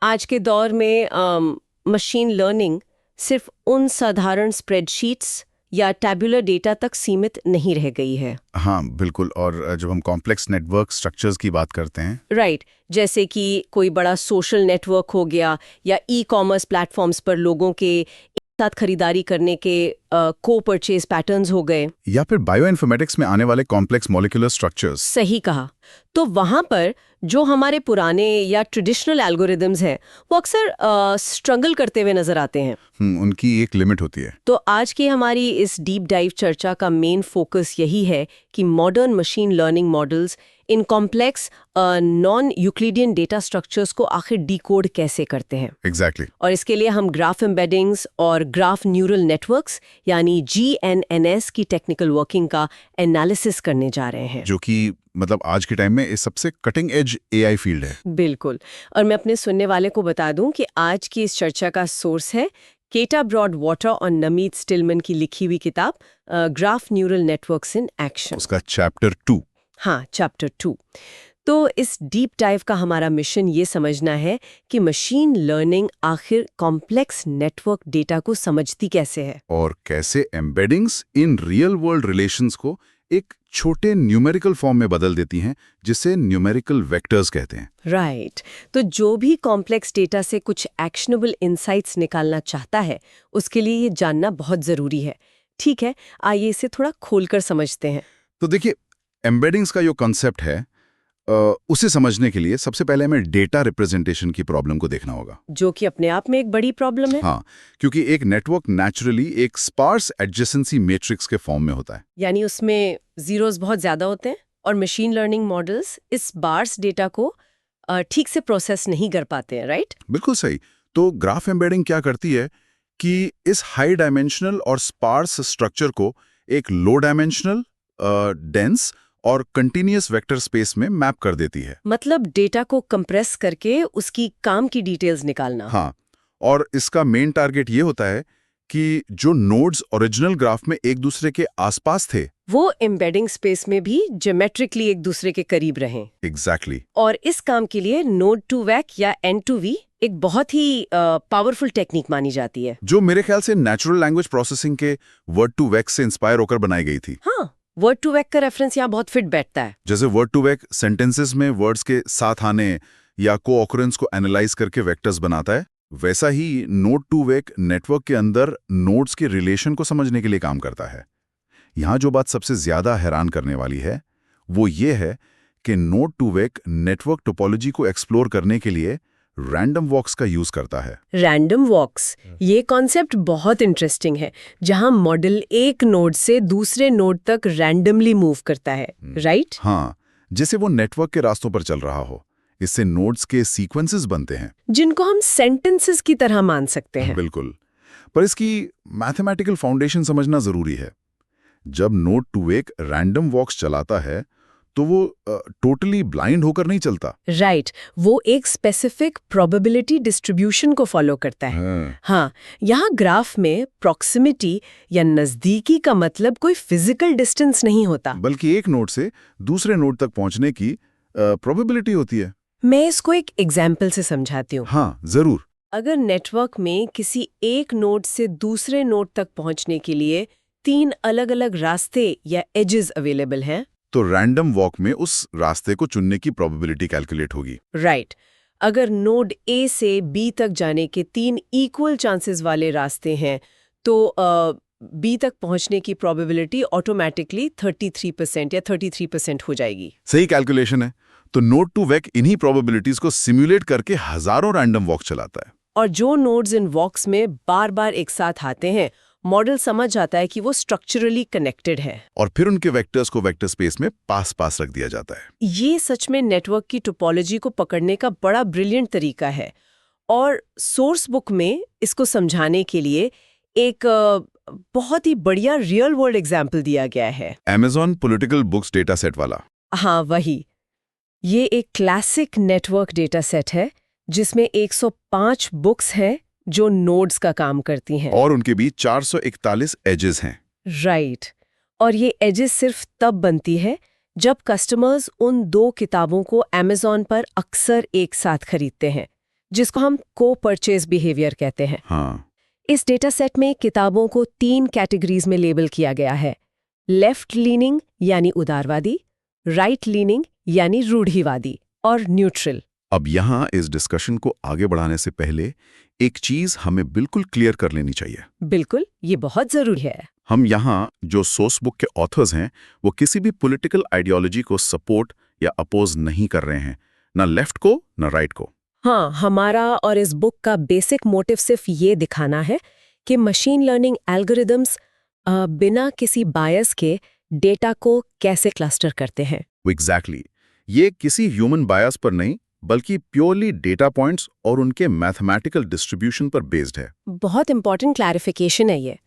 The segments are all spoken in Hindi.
आज के दौर में मशीन लर्निंग सिर्फ उन साधारण स्प्रेडशीट्स या टैबुलर डेटा तक सीमित नहीं रह गई है। हाँ बिल्कुल। और जब हम कॉम्प्लेक्स नेटवर्क स्ट्रक्चर्स की बात करते हैं, राइट, जैसे कि कोई बड़ा सोशल नेटवर्क हो गया या ई कॉमर्स प्लेटफॉर्म्स पर लोगों के एक साथ खरीदारी करने के को परचेज पैटर्न्स हो गए, या फिर बायोइन्फॉर्मेटिक्स में आने वाले कॉम्प्लेक्स मॉलिक्यूलर स्ट्रक्चर्स। सही कहा। तो वहां पर जो हमारे पुराने या ट्रेडिशनल एल्गोरिदम्स हैं वो अक्सर स्ट्रगल करते हुए नजर आते हैं। उनकी एक लिमिट होती है। तो आज की हमारी इस डीप डाइव चर्चा का मेन फोकस यही है कि modern machine learning models in complex non Euclidean data structures को आखिर डिकोड कैसे करते हैं। एग्जैक्टली। और इसके लिए हम ग्राफ एम्बेडिंग्स और ग्राफ न्यूरल नेटवर्क्स यानी GNNS की टेक्निकल वर्किंग का एनालिसिस करने जा रहे हैं, जो कि मतलब आज के टाइम में इस सबसे कटिंग एज AI फील्ड है। बिल्कुल। और मैं अपने सुनने वाले को बता दूं कि आज की इस चर्चा का सोर्स है केटा ब्रॉडवाटर और नमीत स्टिलमन की लिखी हुई किताब graph neural networks in action, उसका चैप्टर 2। हाँ, चैप्टर 2। तो इस डीप डाइव का हमारा मिशन ये समझना है कि मशीन लर्निंग आखिर कॉम्प्लेक्स नेटवर्क डेटा को समझती कैसे है और कैसे embeddings in real world relations को एक छोटे न्यूमेरिकल फॉर्म में बदल देती हैं, जिसे न्यूमेरिकल वेक्टर्स कहते हैं। राइट। तो जो भी कॉम्प्लेक्स डेटा से कुछ एक्शनेबल इंसाइट्स निकालना चाहता है उसके लिए ये जानना बहुत जरूरी है। ठीक है, आइए इसे थोड़ा खोलकर समझते हैं। तो देखिए, एम्बेडिंग्स का जो कॉन्सेप्ट है उसे समझने के लिए सबसे पहले हमें डेटा रिप्रेजेंटेशन की प्रॉब्लम को देखना होगा, जो कि अपने आप में एक बड़ी प्रॉब्लम है। हाँ, क्योंकि एक नेटवर्क नेचुरली एक स्पार्स एडजेसेंसी मैट्रिक्स के फॉर्म में होता है। यानी उसमें जीरोस बहुत ज्यादा होते हैं और मशीन लर्निंग मॉडल्स इस बार्स डेटा को ठीक से प्रोसेस नहीं कर पाते हैं। राइट, बिल्कुल सही। तो ग्राफ एम्बेडिंग क्या करती है कि इस हाई डायमेंशनल और स्पार्स स्ट्रक्चर को एक लो डायमेंशनल, डेंस और कंटिन्यूअस वेक्टर स्पेस में मैप कर देती है। मतलब डेटा को कंप्रेस करके उसकी काम की डिटेल्स निकालना। हाँ, और इसका मेन टारगेट ये होता है कि जो नोड्स ओरिजिनल ग्राफ में एक दूसरे के आसपास थे वो एम्बेडिंग स्पेस में भी ज्योमेट्रिकली एक दूसरे के करीब रहें। एग्जैक्टली। और इस काम के लिए नोड टू वैक या N2V एक बहुत ही पावरफुल टेक्निक मानी जाती है, जो मेरे ख्याल से नेचुरल लैंग्वेज प्रोसेसिंग के वर्ड टू वेक से इंस्पायर होकर बनाई गई थी। हाँ, वर्ड टू वेक का रेफरेंस यहाँ बहुत फिट बैठता है। जैसे वर्ड टू वेक सेंटेंसेस में वर्ड्स के साथ आने या को-ऑकरेंस को एनालाइज करके वेक्टर्स बनाता है, वैसा ही नोड टू वेक नेटवर्क के अंदर नोड्स के रिलेशन को समझने के लिए काम करता है। यहाँ जो बात सबसे ज्यादा हैरान करने वाली है वो ये है कि node to wake network topology को एक्सप्लोर करने के लिए रैंडम वॉक्स का यूज करता है। रैंडम वॉक्स, ये कॉन्सेप्ट बहुत इंटरेस्टिंग है, जहां मॉडल एक नोड से दूसरे नोड तक रैंडमली मूव करता है। राइट? हाँ, जैसे वो नेटवर्क के रास्तों पर चल रहा हो। इससे नोड्स के सीक्वेंसेस बनते हैं जिनको हम सेंटेंसेस की तरह मान सकते हैं। बिल्कुल, पर इसकी मैथमेटिकल फाउंडेशन समझना जरूरी है। जब नोड टू वेक रैंडम वॉक्स चलाता है तो वो टोटली ब्लाइंड होकर नहीं चलता। राइट, वो एक स्पेसिफिक प्रोबेबिलिटी डिस्ट्रीब्यूशन को फॉलो करता है। हाँ, यहाँ ग्राफ में प्रॉक्सिमिटी या नजदीकी का मतलब कोई फिजिकल डिस्टेंस नहीं होता, बल्कि एक नोड से दूसरे नोड तक पहुंचने की प्रोबेबिलिटी होती है। मैं इसको एक एग्जाम्पल से समझाती हूँ। हाँ जरूर। अगर नेटवर्क में किसी एक नोड से दूसरे नोड तक पहुंचने के लिए 3 अलग-अलग रास्ते या एजेस अवेलेबल हैं, तो रैंडम वॉक में उस रास्ते को चुनने की प्रोबेबिलिटी कैलकुलेट होगी। राइट। अगर नोड A से B तक जाने के 3 इक्वल चांसेस वाले रास्ते हैं तो B तक पहुंचने की प्रोबेबिलिटी ऑटोमेटिकली 33% या 33% हो जाएगी। सही कैलकुलेशन है। तो नोड टू वेक इन्हीं प्रोबेबिलिटीज को सिमुलेट करके हजारों रैंडम वॉक चलाता है। और जो नोड्स इन वॉक्स में बार बार एक साथ आते हैं, मॉडल समझ जाता है कि वो स्ट्रक्चरली कनेक्टेड है और फिर उनके वेक्टर्स को वेक्टर स्पेस में पास पास रख दिया जाता है। ये सच में नेटवर्क की टोपोलॉजी को पकड़ने का बड़ा ब्रिलियंट तरीका है। और सोर्स बुक में इसको समझाने के लिए एक बहुत ही बढ़िया रियल वर्ल्ड एग्जाम्पल दिया गया है। Amazon political books data set वाला। हाँ, वही। ये एक क्लासिक नेटवर्क डेटा सेट है जिसमें 105 बुक्स हैं जो नोड्स का काम करती हैं और उनके बीच 441 एजेस हैं। राइट। और ये एजेस सिर्फ तब बनती है जब कस्टमर्स उन 2 किताबों को Amazon पर अक्सर एक साथ खरीदते हैं, जिसको हम को परचेज बिहेवियर कहते हैं। हाँ, इस डेटा सेट में किताबों को 3 कैटेगरीज में लेबल किया गया है। लेफ्ट लीनिंग यानी उदारवादी, राइट लीनिंग यानी रूढ़िवादी और न्यूट्रल। अब यहाँ इस डिस्कशन को आगे बढ़ाने से पहले एक चीज हमें बिल्कुल क्लियर कर लेनी चाहिए। बिल्कुल, ये बहुत जरूरी है। हम यहाँ जो सोर्स बुक के ऑथर्स हैं वो किसी भी पॉलिटिकल आइडियोलॉजी को सपोर्ट या अपोज नहीं कर रहे हैं, ना लेफ्ट को ना राइट को। हाँ, हमारा और इस बुक का बेसिक मोटिव सिर्फ ये दिखाना है कि मशीन लर्निंग एल्गोरिदम्स बिना किसी बायस के डेटा को कैसे क्लस्टर करते हैं। एग्जैक्टली, ये किसी ह्यूमन बायस पर नहीं बल्कि प्योरली डेटा पॉइंट्स और उनके मैथमेटिकल डिस्ट्रीब्यूशन पर बेस्ड है। बहुत इंपॉर्टेंट क्लैरिफिकेशन है ये।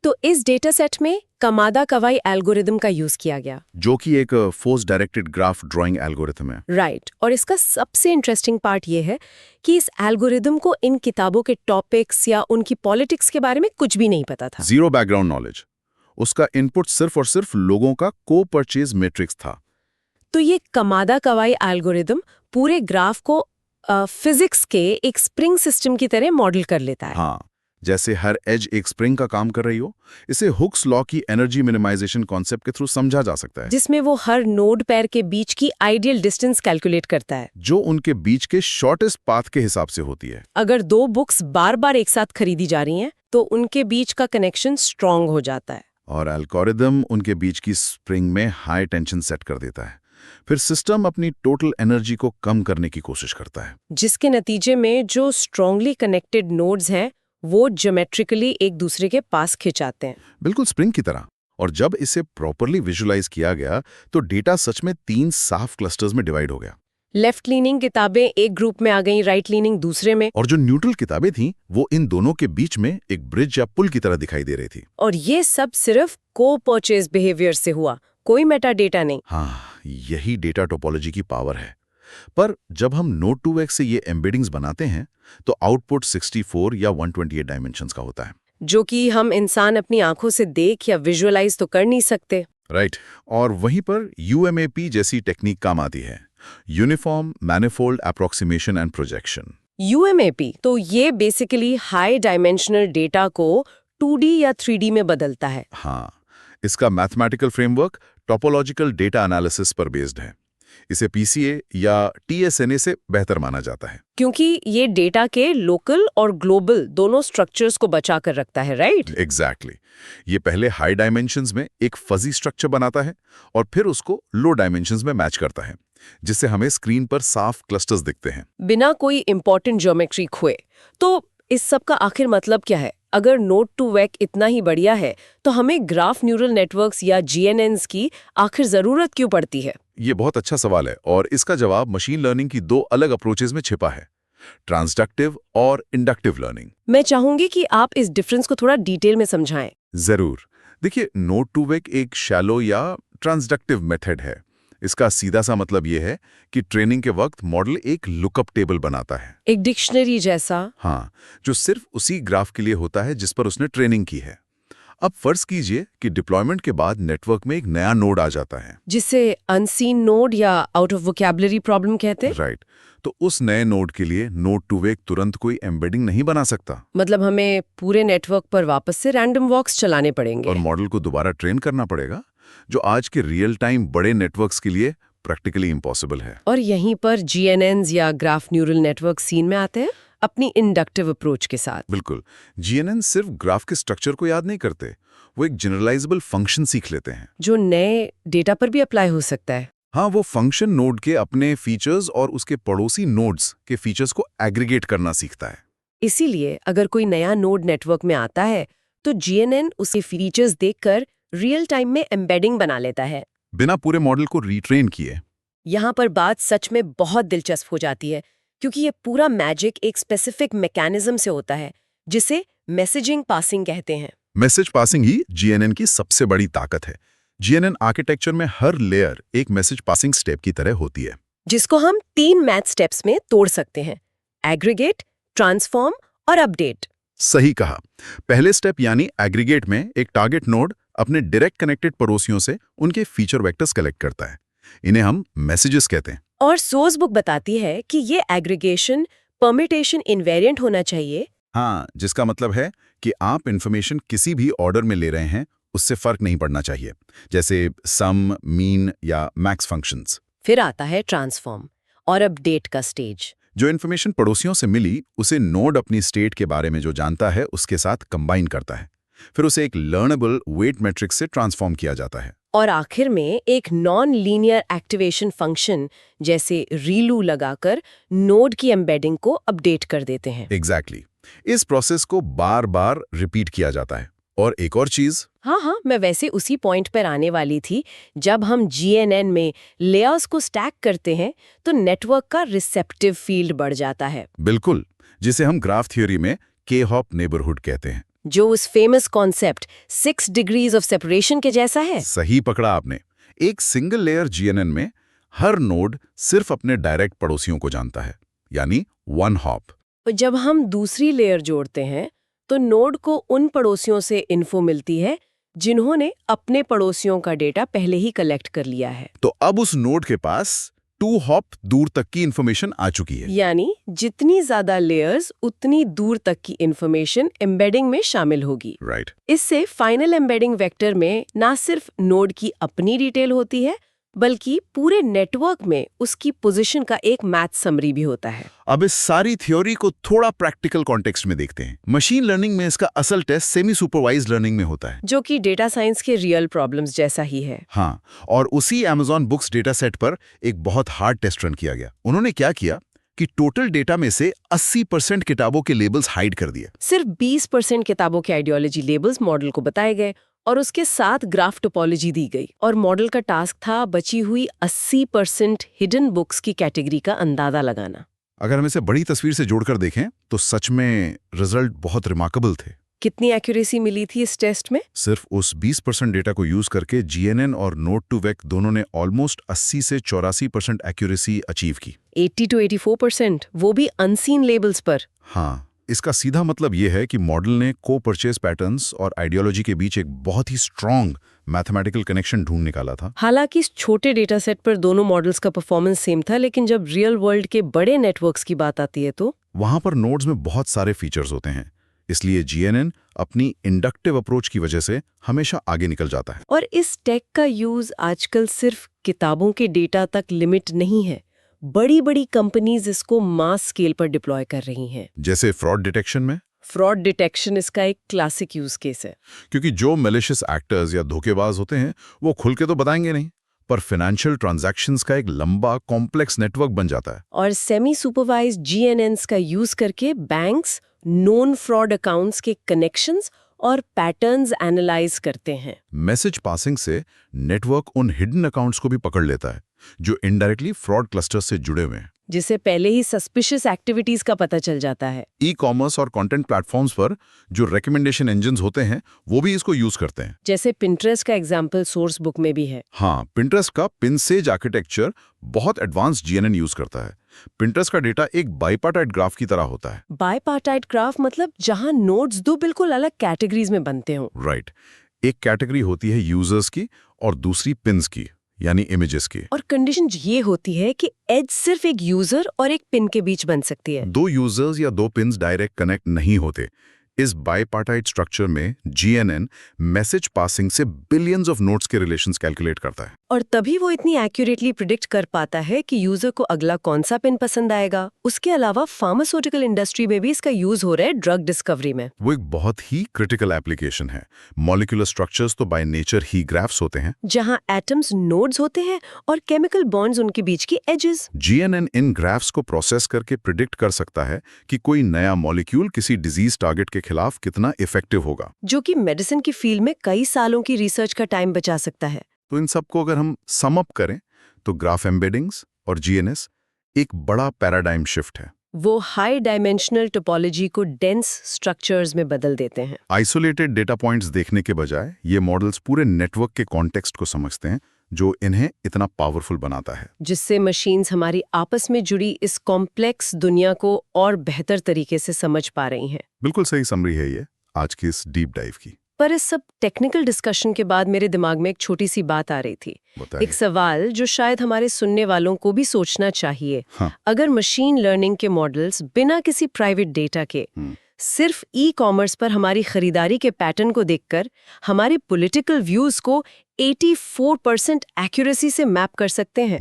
तो इस डेटा सेट में कमादा कवाई एल्गोरिदम का यूज किया गया, जो कि एक force directed graph drawing algorithm है। राइट। और इसका सबसे इंटरेस्टिंग पार्ट ये है कि इस एल्गोरिदम को इन किताबों के टॉपिक्स या उनकी पॉलिटिक्स के बारे में कुछ भी नहीं पता था। Zero background knowledge. उसका इनपुट सिर्फ और सिर्फ लोगों का को परचेज मैट्रिक्स था। तो ये कमादा कवाई एल्गोरिदम पूरे ग्राफ को फिजिक्स के एक स्प्रिंग सिस्टम की तरह मॉडल कर लेता है। हाँ, जैसे हर एज एक स्प्रिंग का काम कर रही हो। इसे हुक्स लॉ की एनर्जी मिनिमाइजेशन कॉन्सेप्ट के थ्रू समझा जा सकता है, जिसमें वो हर नोड पेयर के बीच की आइडियल डिस्टेंस कैलकुलेट करता है, जो उनके बीच के शॉर्टेस्ट पाथ के हिसाब से होती है। अगर 2 बुक्स बार बार एक साथ खरीदी जा रही हैं तो उनके बीच का कनेक्शन स्ट्रांग हो जाता है। और एल्गोरिदम उनके बीच की स्प्रिंग में हाई टेंशन सेट कर देता है। फिर सिस्टम अपनी टोटल एनर्जी को कम करने की कोशिश करता है, जिसके नतीजे में जो स्ट्रांगली कनेक्टेड नोड्स हैं वो ज्योमेट्रिकली एक दूसरे के पास खिंचाते हैं। बिल्कुल स्प्रिंग की तरह। और जब इसे प्रॉपरली विजुलाइज किया गया तो डेटा सच में 3 साफ क्लस्टर्स में डिवाइड हो गया। लेफ्ट लीनिंग किताबें एक ग्रुप में आ गईं, राइट लीनिंग दूसरे में। और जो न्यूट्रल किताबें थीं वो इन दोनों के बीच में एक ब्रिज या पुल की तरह दिखाई दे रही थी। और ये सब सिर्फ को परचेज बिहेवियर से हुआ, कोई मेटा डेटा नहीं। हाँ, यही डेटा टोपोलॉजी की पावर है। पर जब हम नोड 2x से ये एम्बेडिंग्स बनाते हैं तो आउटपुट 64 या 128 डायमेंशंस का होता है, जो कि हम इंसान अपनी आंखों से देख या विजुअलाइज तो कर नहीं सकते। राइट। और वहीं पर UMAP जैसी टेक्निक काम आती है, uniform manifold approximation and projection. UMAP तो ये बेसिकली हाई डायमेंशनल डेटा को 2D या 3D में बदलता है। हाँ, इसका mathematical framework topological data analysis पर बेस्ड है। इसे PCA या TSNA से बेहतर माना जाता है, क्योंकि ये डेटा के लोकल और ग्लोबल दोनों स्ट्रक्चर्स को बचा कर रखता है, राइट? एग्जैक्टली। ये पहले हाई डायमेंशंस में एक फजी स्ट्रक्चर बनाता है और फिर उसको लो डायमेंशंस में मैच करता है, जिससे हमें स्क्रीन पर साफ क्लस्टर्स दिखते हैं, बिना कोई इंपॉर्टेंट ज्योमेट्री खोए। तो इस सब का आखिर मतलब क्या है? अगर नोड 2x इतना ही बढ़िया है तो हमें ग्राफ न्यूरल नेटवर्क्स या GNNs की आखिर जरूरत क्यों पड़ती है? ये बहुत अच्छा सवाल है और इसका जवाब मशीन लर्निंग की 2 अलग अप्रोचेज में छिपा है, ट्रांसडक्टिव और इंडक्टिव लर्निंग। मैं चाहूंगी कि आप इस डिफरेंस को थोड़ा डिटेल में समझाएं। जरूर। देखिए, नोड 2x एक शैलो या ट्रांसडक्टिव मेथड है। इसका सीधा सा मतलब ये है कि ट्रेनिंग के वक्त मॉडल एक लुकअप टेबल बनाता है, एक डिक्शनरी जैसा। हाँ, जो सिर्फ उसी ग्राफ के लिए होता है जिस पर उसने ट्रेनिंग की है। अब फर्ज कीजिए कि डिप्लॉयमेंट के बाद नेटवर्क में एक नया नोड आ जाता है, जिसे अनसीन नोड या आउट ऑफ वोकैबुलरी प्रॉब्लम कहते हैं। राइट। तो उस नए नोड के लिए नोड 2x तुरंत कोई एम्बेडिंग नहीं बना सकता, मतलब हमें पूरे नेटवर्क पर वापस से रैंडम वॉक्स चलाने पड़ेंगे और मॉडल को दोबारा ट्रेन करना पड़ेगा, जो आज के रियल टाइम बड़े नेटवर्क्स के लिए प्रैक्टिकली इम्पॉसिबल है। और यहीं पर GNNs या ग्राफ न्यूरल नेटवर्क सीन में आते हैं अपनी इंडक्टिव अप्रोच के साथ। बिल्कुल। GNN सिर्फ ग्राफ के स्ट्रक्चर को याद नहीं करते, वो एक जनरलाइजेबल फंक्शन सीख लेते हैं, जो नए डेटा पर भी अप्लाई हो सकता है। हाँ, वो फंक्शन नोड के अपने फीचर्स और उसके पड़ोसी नोड्स के फीचर्स को एग्रीगेट करना सीखता है। इसीलिए अगर कोई नया नोड नेटवर्क में आता है तो GNN उसके फीचर्स देखकर रियल टाइम में एम्बेडिंग बना लेता है, बिना पूरे मॉडल को रीट्रेन किए। यहाँ पर बात सच में बहुत दिलचस्प हो जाती है, क्योंकि ये पूरा मैजिक एक स्पेसिफिक मैकेनिज्म से होता है जिसे मैसेजिंग पासिंग कहते हैं। मैसेज पासिंग ही GNN की सबसे बड़ी ताकत है। GNN आर्किटेक्चर में हर लेयर एक मैसेज पासिंग स्टेप की तरह होती है, जिसको हम 3 मैथ स्टेप्स में तोड़ सकते हैं: एग्रीगेट, ट्रांसफॉर्म और अपडेट। सही कहा। पहले स्टेप यानी एग्रीगेट में एक टारगेट नोड अपने डायरेक्ट कनेक्टेड पड़ोसियों से उनके फीचर वेक्टर्स कलेक्ट करता है। इन्हें हम मैसेजेस कहते हैं। और सोर्स बुक बताती है कि ये एग्रीगेशन परमिटेशन इनवेरिएंट होना चाहिए। हाँ, जिसका मतलब है कि आप इंफॉर्मेशन किसी भी ऑर्डर में ले रहे हैं उससे फर्क नहीं पड़ना चाहिए, जैसे सम, मीन या मैक्स फंक्शंस। फिर आता है ट्रांसफॉर्म और अपडेट का स्टेज। जो इन्फॉर्मेशन पड़ोसियों से मिली उसे नोड अपनी स्टेट के बारे में जो जानता है उसके साथ कंबाइन करता है, फिर उसे एक लर्नेबल वेट मैट्रिक्स से ट्रांसफॉर्म किया जाता है। और आखिर में एक नॉन लीनियर एक्टिवेशन फंक्शन जैसे रीलू लगाकर नोड की एम्बेडिंग को अपडेट कर देते हैं। एग्जैक्टली इस प्रोसेस को बार बार रिपीट किया जाता है। और एक और चीज, हाँ, मैं वैसे उसी पॉइंट पर आने वाली थी। जब हम GNN में लेयर्स को स्टैक करते हैं तो नेटवर्क का रिसेप्टिव फील्ड बढ़ जाता है, बिल्कुल, जिसे हम ग्राफ थ्योरी में के-हॉप नेबरहुड कहते हैं, जो उस famous concept 6 degrees of separation के जैसा है। सही पकड़ा आपने। एक सिंगल लेयर जीएनएन में हर नोड सिर्फ अपने डायरेक्ट पड़ोसियों को जानता है, यानी वन हॉप। और जब हम दूसरी लेयर जोड़ते हैं तो नोड को उन पड़ोसियों से इन्फो मिलती है जिन्होंने अपने पड़ोसियों का डेटा पहले ही कलेक्ट कर लिया है। तो अब उस नोड के पास 2 हॉप दूर तक की इंफॉर्मेशन आ चुकी है। यानी जितनी ज्यादा लेयर्स उतनी दूर तक की इंफॉर्मेशन एम्बेडिंग में शामिल होगी। राइट। इससे फाइनल एम्बेडिंग वेक्टर में ना सिर्फ नोड की अपनी डिटेल होती है बल्कि पूरे नेटवर्क में उसकी पोजीशन का एक मैथ समरी भी होता है। अब इस सारी थ्योरी को थोड़ा प्रैक्टिकल कॉन्टेक्स्ट में देखते हैं। मशीन लर्निंग में इसका असल टेस्ट सेमी सुपरवाइज्ड लर्निंग में होता है, जो कि डेटा साइंस के रियल प्रॉब्लम्स जैसा ही है। हाँ, और उसी Amazon बुक्स डेटा सेट पर एक बहुत हार्ड टेस्ट रन किया गया। उन्होंने क्या किया कि टोटल डेटा में से 80% किताबों के लेबल्स हाइड कर दिए। सिर्फ 20% किताबों के आइडियोलॉजी लेबल्स मॉडल को बताए गए और उसके साथ ग्राफ टोपोलॉजी दी गई, और मॉडल का टास्क था बची हुई 80% हिडन बुक्स की कैटेगरी का अंदाजा लगाना। अगर हम इसे बड़ी तस्वीर से जोड़कर देखें तो सच में रिजल्ट बहुत रिमार्केबल थे। कितनी एक्यूरेसी मिली थी इस टेस्ट में? सिर्फ उस 20% डेटा को यूज करके जीएनएन और नोड2वेक दोनों ने ऑलमोस्ट 80 से 84% एक्यूरेसी अचीव की। 80 to 84%, वो भी अनसीन लेबल्स पर। हाँ, इसका सीधा मतलब ये है कि मॉडल ने को परचेज पैटर्न्स और आइडियोलॉजी के बीच एक बहुत ही स्ट्रॉन्ग मैथमेटिकल कनेक्शन ढूंढ निकाला था। हालांकि इस छोटे डेटा सेट पर दोनों मॉडल्स का परफॉर्मेंस सेम था, लेकिन जब रियल वर्ल्ड के बड़े नेटवर्क्स की बात आती है तो वहां पर नोड्स में बहुत सारे फीचर्स होते हैं, इसलिए जीएनएन अपनी इंडक्टिव अप्रोच की वजह से हमेशा आगे निकल जाता है। और इस टेक का यूज आजकल सिर्फ किताबों के डेटा तक लिमिट नहीं है। बड़ी बड़ी कंपनीज इसको मास स्केल पर डिप्लॉय कर रही हैं। जैसे फ्रॉड डिटेक्शन में। फ्रॉड डिटेक्शन इसका एक क्लासिक यूज केस है, क्योंकि जो मैलिशियस एक्टर्स या धोखेबाज होते हैं वो खुल के तो बताएंगे नहीं, पर फाइनेंशियल ट्रांजैक्शंस का एक लंबा कॉम्प्लेक्स नेटवर्क बन जाता है। और सेमी सुपरवाइज्ड GNNs का यूज करके बैंक्स नोन फ्रॉड अकाउंट्स के कनेक्शंस और पैटर्न्स एनालाइज करते हैं। मैसेज पासिंग से नेटवर्क उन हिडन अकाउंट्स को भी पकड़ लेता है जो इनडायरेक्टली फ्रॉड क्लस्टर से जुड़े हुए हैं, जिसे पहले ही सस्पिशियस एक्टिविटीज का पता चल जाता है। ई-कॉमर्स और कंटेंट प्लेटफॉर्म्स पर जो रिकमेंडेशन इंजन्स होते हैं वो भी इसको यूज करते हैं। जैसे पिंटरेस्ट का एग्जाम्पल सोर्स बुक में भी है। हाँ, पिंटरेस्ट का पिनसेज आर्किटेक्चर बहुत एडवांस जीएनएन यूज करता है। पिंटरेस्ट का डेटा एक बाइपार्टाइट ग्राफ की तरह होता है। बाइपार्टाइट ग्राफ मतलब जहां नोड्स दो बिल्कुल अलग कैटेगरीज में बनते हो। राइट। एक कैटेगरी होती है यूजर्स की और दूसरी पिन्स की, यानी इमेजेस की। और कंडीशन ये होती है कि एज सिर्फ एक यूजर और एक पिन के बीच बन सकती है। 2 यूजर्स या 2 पिन्स डायरेक्ट कनेक्ट नहीं होते। इस बाइपार्टाइट स्ट्रक्चर में जीएनएन मैसेज पासिंग से बिलियंस ऑफ नोड्स के रिलेशंस कैलकुलेट करता है। और तभी वो इतनी एक्यूरेटली प्रिडिक्ट कर पाता है कि यूजर को अगला कौन सा पिन पसंद आएगा। उसके अलावा फार्मास्यूटिकल इंडस्ट्री में भी इसका यूज हो रहा है ड्रग डिस्कवरी में। वो एक बहुत ही क्रिटिकल एप्लीकेशन है। मॉलिक्यूलर स्ट्रक्चर्स तो बाय नेचर ही ग्राफ्स होते हैं, जहां एटम्स नोड्स होते हैं और केमिकल बॉन्ड्स उनके बीच की एजेस। जीएनएन इन ग्राफ्स को प्रोसेस करके प्रिडिक्ट कर सकता है कि कोई नया मॉलिक्यूल किसी डिजीज टारगेट के खिलाफ कितना इफेक्टिव होगा, जो कि मेडिसिन की फील्ड में कई सालों की रिसर्च का टाइम बचा सकता है। तो इन सबको अगर हम सम अप करें तो ग्राफ एम्बेडिंग्स और जीएनएस एक बड़ा पैराडाइम शिफ्ट है। वो हाई डायमेंशनल टोपोलॉजी को डेंस स्ट्रक्चर्स में बदल देते हैं। आइसोलेटेड डेटा पॉइंट्स देखने के बजाय ये मॉडल्स पूरे नेटवर्क के कॉन्टेक्स्ट को समझते हैं, जो इन्हें इतना पावरफुल बनाता है, जिससे मशीन्स हमारी आपस में जुड़ी इस कॉम्प्लेक्स दुनिया को और बेहतर तरीके से समझ पा रही हैं। बिल्कुल सही समरी है ये आज की इस डीप डाइव की। पर इस सब टेक्निकल डिस्कशन के बाद मेरे दिमाग में एक छोटी सी बात आ रही थी। बताइए। एक सवाल जो शायद हमारे सुनने वालों को भी सोचना चाहिए। हाँ। अगर मशीन लर्निंग के मॉडल्स बिना किसी प्राइवेट डेटा के सिर्फ ई कॉमर्स पर हमारी खरीदारी के पैटर्न को देखकर हमारे पॉलिटिकल व्यूज को 84% एक्यूरेसी से मैप कर सकते हैं,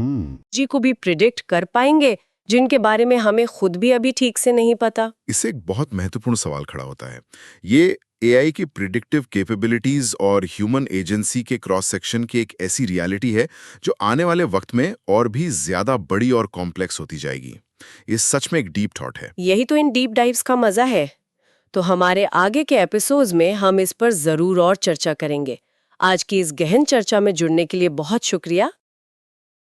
जी को भी प्रिडिक्ट कर पाएंगे जिनके बारे में हमें खुद भी अभी ठीक से नहीं पता। इससे एक बहुत महत्वपूर्ण सवाल खड़ा होता है। ये एआई की प्रिडिक्टिव कैपेबिलिटीज और ह्यूमन एजेंसी के क्रॉस सेक्शन की एक ऐसी रियलिटी है जो आने वाले वक्त में और भी ज्यादा बड़ी और कॉम्प्लेक्स होती जाएगी। ये सच में एक डीप थॉट है। यही तो इन डीप डाइव्स का मजा है। तो हमारे आगे के एपिसोड्स में हम इस पर जरूर और चर्चा करेंगे। आज की इस गहन चर्चा में जुड़ने के लिए बहुत शुक्रिया।